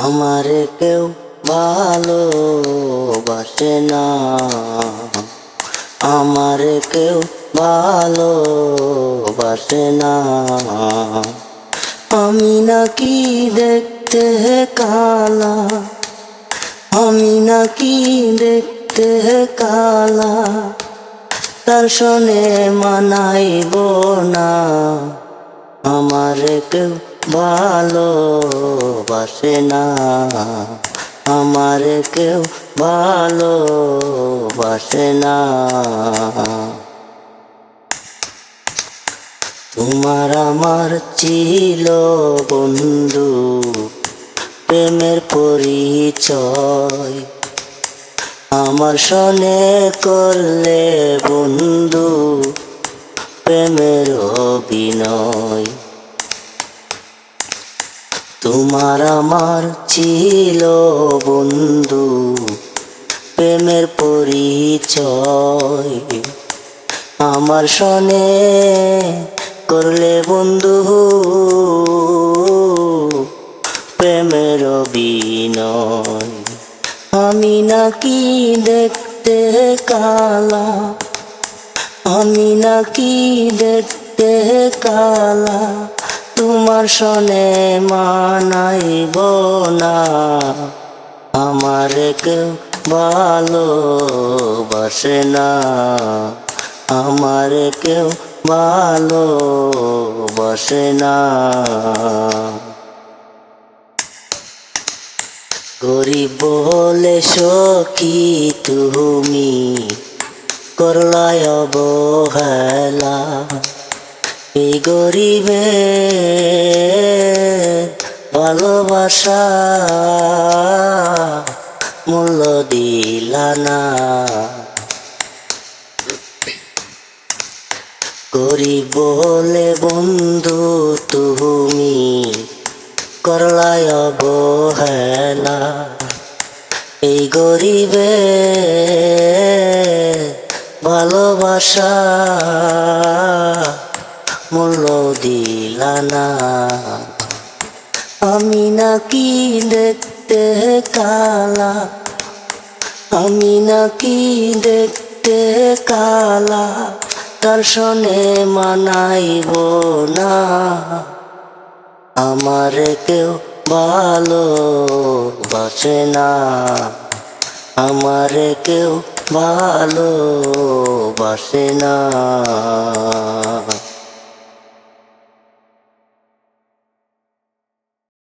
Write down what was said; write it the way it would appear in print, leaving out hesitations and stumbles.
আমারে কেউ ভালোবাসে না, আমারে কেউ ভালোবাসে না। আমি নাকি দেখতে কালা, আমি নাকি দেখতে কালা, তার শোনে মানাইব না। আমারে কেউ ভালোবাসে না, আমারে কেউ ভালোবাসে না। তোমার আমার ছিল বন্ধু, প্রেমের পরিচয়, আমার সনে করলে বন্ধু প্রেমের অভিনয়। তোমার আমার ছিল বন্ধু, প্রেমের পরিচয়, আমার সনে করলে বন্ধু প্রেমের অভিনয়। আমি নাকি দেখতে কালা, আমি নাকি দেখতে কালা, তোমার সনে মানাইব না। আমারে কেউ ভালোবাসে না, আমারে কেউ ভালোবাসে না। গরিব বলে সখী তুমি করলাই অবহেলা, এই গরিবে ভালোবাসা মূল্য দিলা না। গরিব বলে বন্ধু তুমি করলাই অবহেলা, এই গরিবে ভালোবাসা মূল্য দিলা না। আমি নাকি দেখতে কালা, আমি নাকি দেখতে কালা, তার শোনে মানাইব না। আমারে কেউ ভালোবাসে না, আমারে কেউ ভালোবাসে না।